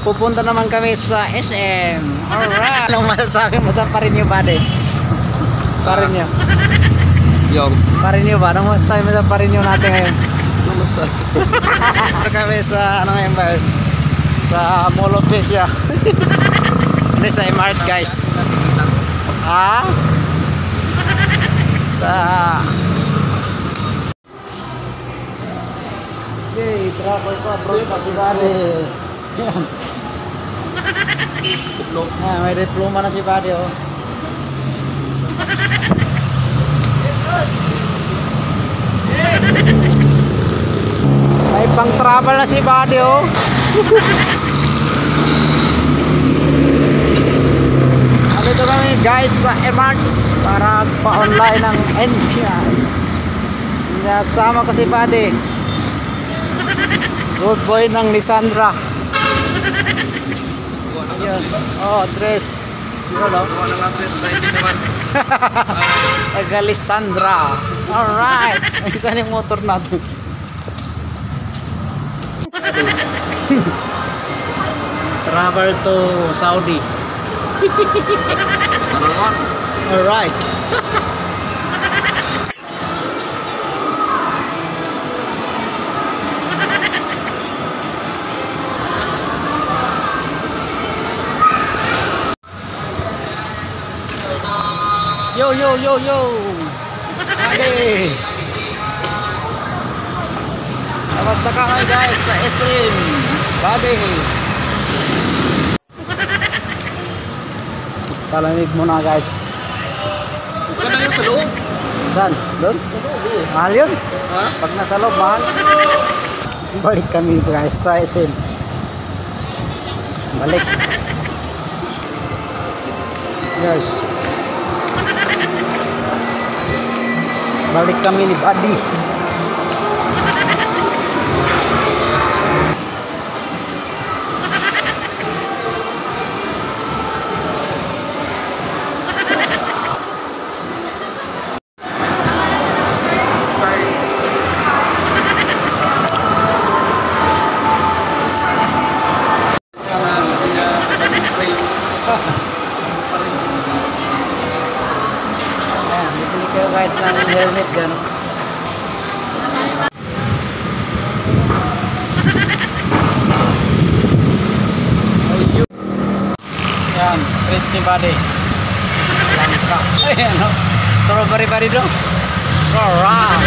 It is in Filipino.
Pupunta naman kami sa SM. Alright. Anong masasabi mo sa Parinyo Buddy? Parinyo. Yung Parinyo ba? Anong masasabi mo sa Parinyo natin ngayon? ano masasabi? Kami sa ano ngayon ba? Sa Mall of Asia. Hindi sa MRT guys. Ha? Sa yay, travel ko abroad pa si Buddy. Yan. May diploma na si Buddy oh. May pang travel na si Buddy oh. Dito kami guys sa MRT para pa-online ng NPI. Nasama ko si Buddy. Good boy ng Lisandra. Yes. Oh, dress. Yun o. Gawa ng address na hindi naman. Taga Lisandra. Alright. Isa yung motor natin. Travel to Saudi. Alright. Yo yo yo yo. Buddy. Kamusta ka kayo guys sa SM? Buddy. Palamig muna guys. Maganda yung sa loob. Saan? Doon? Mahal yun? Ha? Pag nasa loob, mahal. Balik kami guys sa SM. Balik. Yes. Balik kami ni Buddy. Guys ng helmet gan. Yan, treat ni Buddy. Langka. Ayan o. Strawberry Buddy dong. Sarap.